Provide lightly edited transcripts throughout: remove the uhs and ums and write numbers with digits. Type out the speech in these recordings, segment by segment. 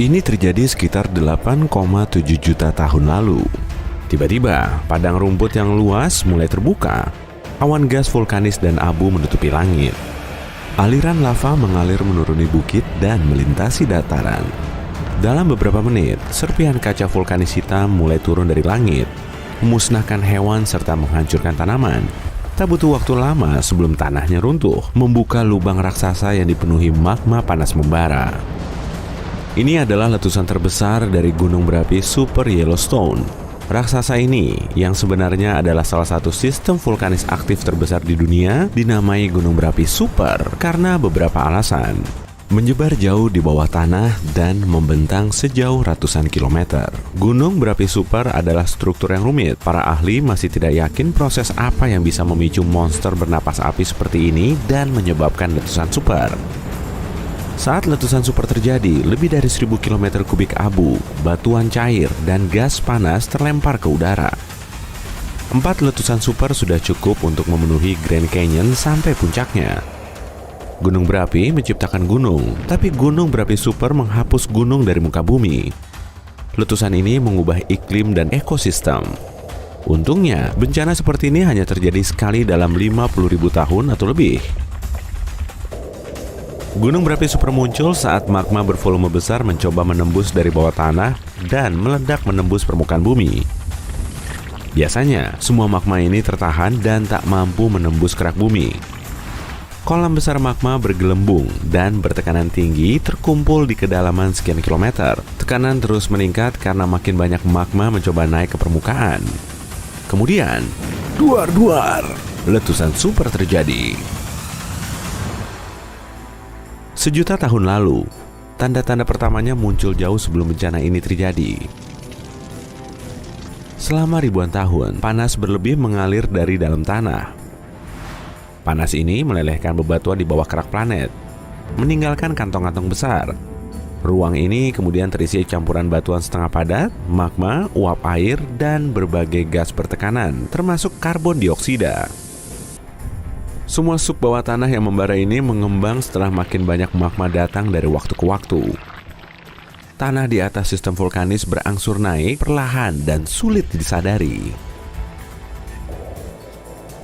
Ini terjadi sekitar 8,7 juta tahun lalu. Tiba-tiba, padang rumput yang luas mulai terbuka. Awan gas vulkanis dan abu menutupi langit. Aliran lava mengalir menuruni bukit dan melintasi dataran. Dalam beberapa menit, serpihan kaca vulkanis hitam mulai turun dari langit, memusnahkan hewan serta menghancurkan tanaman. Tak butuh waktu lama sebelum tanahnya runtuh, membuka lubang raksasa yang dipenuhi magma panas membara. Ini adalah letusan terbesar dari gunung berapi Super Yellowstone. Raksasa ini, yang sebenarnya adalah salah satu sistem vulkanis aktif terbesar di dunia, dinamai gunung berapi super karena beberapa alasan. Menyebar jauh di bawah tanah dan membentang sejauh ratusan kilometer. Gunung berapi super adalah struktur yang rumit. Para ahli masih tidak yakin proses apa yang bisa memicu monster bernapas api seperti ini dan menyebabkan letusan super. Saat letusan super terjadi, lebih dari 1000 km kubik abu, batuan cair, dan gas panas terlempar ke udara. 4 letusan super sudah cukup untuk memenuhi Grand Canyon sampai puncaknya. Gunung berapi menciptakan gunung, tapi gunung berapi super menghapus gunung dari muka bumi. Letusan ini mengubah iklim dan ekosistem. Untungnya, bencana seperti ini hanya terjadi sekali dalam 50.000 tahun atau lebih. Gunung berapi super muncul saat magma bervolume besar mencoba menembus dari bawah tanah dan meledak menembus permukaan bumi. Biasanya, semua magma ini tertahan dan tak mampu menembus kerak bumi. Kolam besar magma bergelembung dan bertekanan tinggi terkumpul di kedalaman sekian kilometer. Tekanan terus meningkat karena makin banyak magma mencoba naik ke permukaan. Kemudian, duar-duar, letusan super terjadi. Sejuta tahun lalu, tanda-tanda pertamanya muncul jauh sebelum bencana ini terjadi. Selama ribuan tahun, panas berlebih mengalir dari dalam tanah. Panas ini melelehkan bebatuan di bawah kerak planet, meninggalkan kantong-kantong besar. Ruang ini kemudian terisi campuran batuan setengah padat, magma, uap air, dan berbagai gas bertekanan, termasuk karbon dioksida. Semua sup bawah tanah yang membara ini mengembang setelah makin banyak magma datang dari waktu ke waktu. Tanah di atas sistem vulkanis berangsur naik perlahan dan sulit disadari.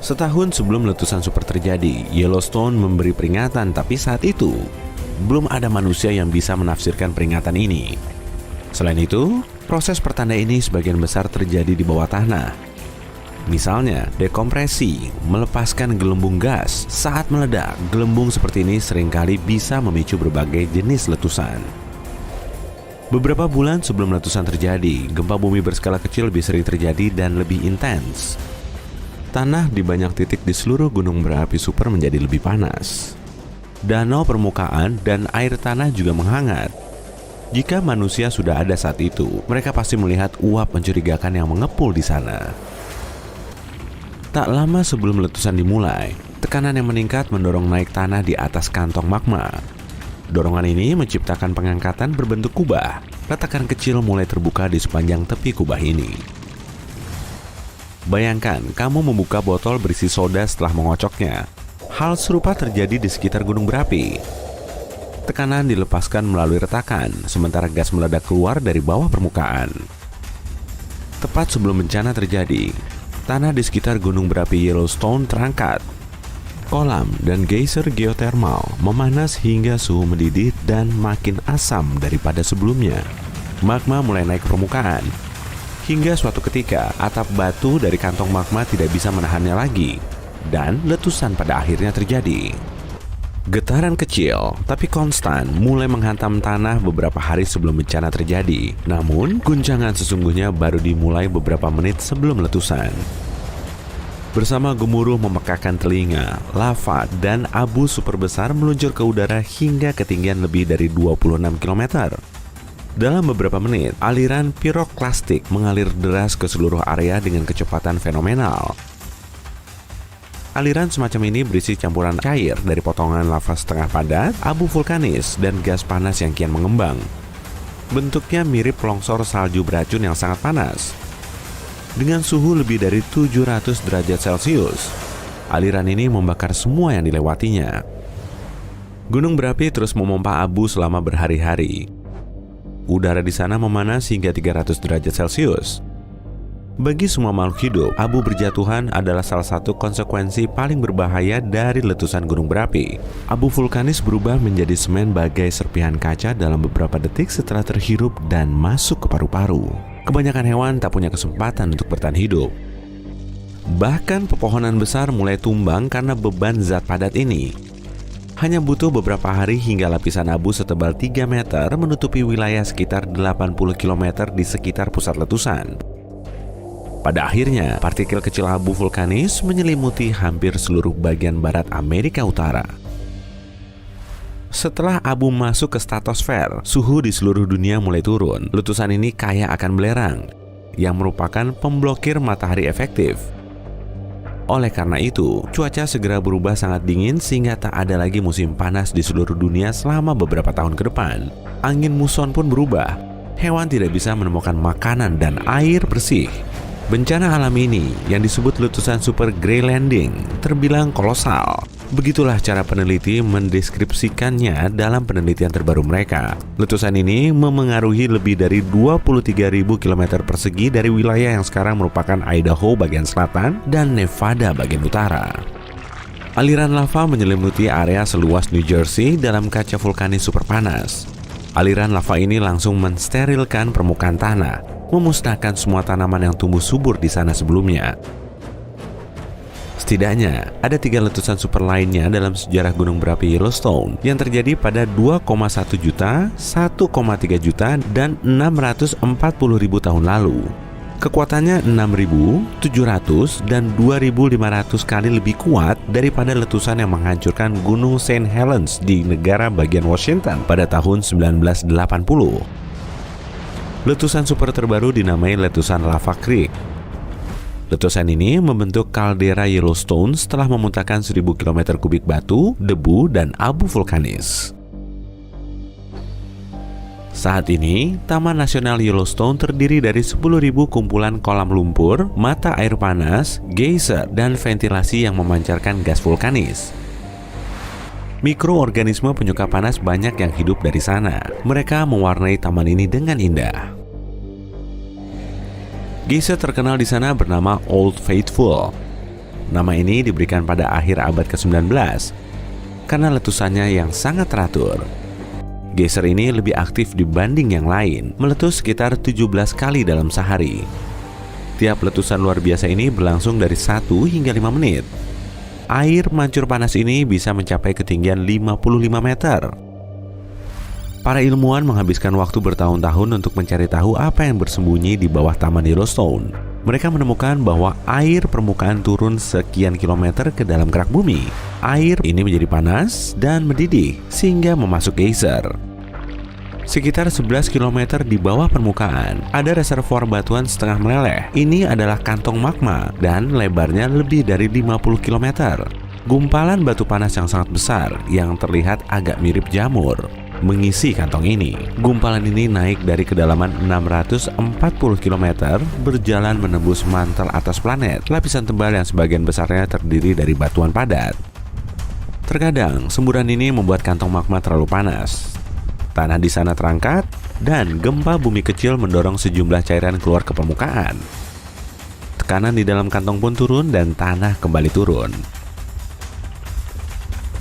Setahun sebelum letusan super terjadi, Yellowstone memberi peringatan, tapi saat itu belum ada manusia yang bisa menafsirkan peringatan ini. Selain itu, proses pertanda ini sebagian besar terjadi di bawah tanah. Misalnya, dekompresi, melepaskan gelembung gas. Saat meledak, gelembung seperti ini seringkali bisa memicu berbagai jenis letusan. Beberapa bulan sebelum letusan terjadi, gempa bumi berskala kecil lebih sering terjadi dan lebih intens. Tanah di banyak titik di seluruh gunung berapi super menjadi lebih panas. Danau permukaan dan air tanah juga menghangat. Jika manusia sudah ada saat itu, mereka pasti melihat uap mencurigakan yang mengepul di sana. Tak lama sebelum letusan dimulai, tekanan yang meningkat mendorong naik tanah di atas kantong magma. Dorongan ini menciptakan pengangkatan berbentuk kubah. Retakan kecil mulai terbuka di sepanjang tepi kubah ini. Bayangkan kamu membuka botol berisi soda setelah mengocoknya. Hal serupa terjadi di sekitar gunung berapi. Tekanan dilepaskan melalui retakan, sementara gas meledak keluar dari bawah permukaan. Tepat sebelum bencana terjadi, tanah di sekitar gunung berapi Yellowstone terangkat. Kolam dan geyser geotermal memanas hingga suhu mendidih dan makin asam daripada sebelumnya. Magma mulai naik ke permukaan. Hingga suatu ketika, atap batu dari kantong magma tidak bisa menahannya lagi. Dan letusan pada akhirnya terjadi. Getaran kecil, tapi konstan, mulai menghantam tanah beberapa hari sebelum bencana terjadi. Namun, guncangan sesungguhnya baru dimulai beberapa menit sebelum letusan. Bersama gemuruh memekakan telinga, lava dan abu super besar meluncur ke udara hingga ketinggian lebih dari 26 km. Dalam beberapa menit, aliran piroklastik mengalir deras ke seluruh area dengan kecepatan fenomenal. Aliran semacam ini berisi campuran cair dari potongan lava setengah padat, abu vulkanis, dan gas panas yang kian mengembang. Bentuknya mirip longsor salju beracun yang sangat panas. Dengan suhu lebih dari 700 derajat Celcius, aliran ini membakar semua yang dilewatinya. Gunung berapi terus memompa abu selama berhari-hari. udara di sana memanas hingga 300 derajat Celcius. Bagi semua makhluk hidup, abu berjatuhan adalah salah satu konsekuensi paling berbahaya dari letusan gunung berapi. Abu vulkanis berubah menjadi semen bagai serpihan kaca dalam beberapa detik setelah terhirup dan masuk ke paru-paru. Kebanyakan hewan tak punya kesempatan untuk bertahan hidup. Bahkan pepohonan besar mulai tumbang karena beban zat padat ini. Hanya butuh beberapa hari hingga lapisan abu setebal 3 meter menutupi wilayah sekitar 80 km di sekitar pusat letusan. Pada akhirnya, partikel kecil abu vulkanis menyelimuti hampir seluruh bagian barat Amerika Utara. Setelah abu masuk ke stratosfer, suhu di seluruh dunia mulai turun. Letusan ini kaya akan belerang, yang merupakan pemblokir matahari efektif. Oleh karena itu, cuaca segera berubah sangat dingin sehingga tak ada lagi musim panas di seluruh dunia selama beberapa tahun ke depan. Angin muson pun berubah. Hewan tidak bisa menemukan makanan dan air bersih. Bencana alam ini, yang disebut letusan super Groenlanding, terbilang kolosal. Begitulah cara peneliti mendeskripsikannya dalam penelitian terbaru mereka. Letusan ini memengaruhi lebih dari 23.000 km persegi dari wilayah yang sekarang merupakan Idaho bagian selatan dan Nevada bagian utara. Aliran lava menyelimuti area seluas New Jersey dalam kaca vulkanis super panas. Aliran lava ini langsung mensterilkan permukaan tanah, memusnahkan semua tanaman yang tumbuh subur di sana sebelumnya. Setidaknya, ada 3 letusan super lainnya dalam sejarah gunung berapi Yellowstone yang terjadi pada 2,1 juta, 1,3 juta, dan 640.000 tahun lalu. Kekuatannya 6.000, 700, dan 2.500 kali lebih kuat daripada letusan yang menghancurkan Gunung St. Helens di negara bagian Washington pada tahun 1980. Letusan super terbaru dinamai letusan Lava Creek. Letusan ini membentuk kaldera Yellowstone setelah memuntahkan 1.000 km kubik batu, debu, dan abu vulkanis. Saat ini, Taman Nasional Yellowstone terdiri dari 10.000 kumpulan kolam lumpur, mata air panas, geyser, dan ventilasi yang memancarkan gas vulkanis. Mikroorganisme penyuka panas banyak yang hidup dari sana. Mereka mewarnai taman ini dengan indah. Geyser terkenal di sana bernama Old Faithful. Nama ini diberikan pada akhir abad ke-19 karena letusannya yang sangat teratur. Geyser ini lebih aktif dibanding yang lain, meletus sekitar 17 kali dalam sehari. Tiap letusan luar biasa ini berlangsung dari 1 hingga 5 menit. Air mancur panas ini bisa mencapai ketinggian 55 meter. Para ilmuwan menghabiskan waktu bertahun-tahun untuk mencari tahu apa yang bersembunyi di bawah Taman Yellowstone. Mereka menemukan bahwa air permukaan turun sekian kilometer ke dalam kerak bumi. Air ini menjadi panas dan mendidih sehingga memasuk geyser. Sekitar 11 km di bawah permukaan, ada reservoir batuan setengah meleleh. Ini adalah kantong magma dan lebarnya lebih dari 50 km. Gumpalan batu panas yang sangat besar yang terlihat agak mirip jamur mengisi kantong ini. Gumpalan ini naik dari kedalaman 640 km berjalan menembus mantel atas planet, lapisan tebal yang sebagian besarnya terdiri dari batuan padat. Terkadang, semburan ini membuat kantong magma terlalu panas. Tanah di sana terangkat, dan gempa bumi kecil mendorong sejumlah cairan keluar ke permukaan. Tekanan di dalam kantong pun turun dan tanah kembali turun.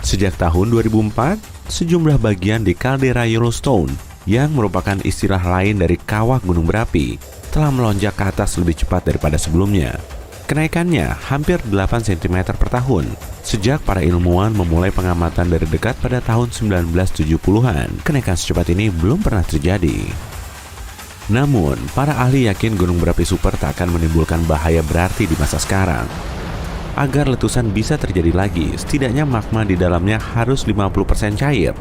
Sejak tahun 2004, sejumlah bagian di kaldera Yellowstone yang merupakan istilah lain dari kawah gunung berapi telah melonjak ke atas lebih cepat daripada sebelumnya. Kenaikannya hampir 8 cm per tahun sejak para ilmuwan memulai pengamatan dari dekat pada tahun 1970-an. Kenaikan secepat ini belum pernah terjadi. Namun, para ahli yakin gunung berapi super tak akan menimbulkan bahaya berarti di masa sekarang. Agar letusan bisa terjadi lagi, setidaknya magma di dalamnya harus 50% cair.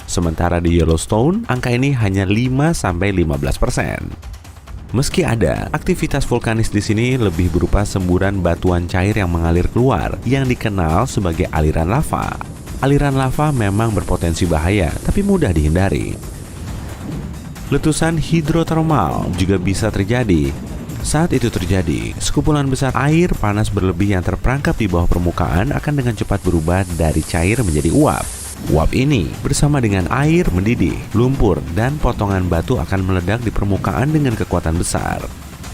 Sementara di Yellowstone, angka ini hanya 5-15%. Meski ada, aktivitas vulkanis di sini lebih berupa semburan batuan cair yang mengalir keluar, yang dikenal sebagai aliran lava. Aliran lava memang berpotensi bahaya, tapi mudah dihindari. Letusan hidrotermal juga bisa terjadi. Saat itu terjadi, sekumpulan besar air panas berlebih yang terperangkap di bawah permukaan akan dengan cepat berubah dari cair menjadi uap. Uap ini bersama dengan air mendidih, lumpur, dan potongan batu akan meledak di permukaan dengan kekuatan besar.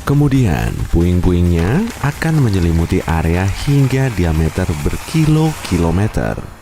Kemudian, puing-puingnya akan menyelimuti area hingga diameter berkilo-kilometer.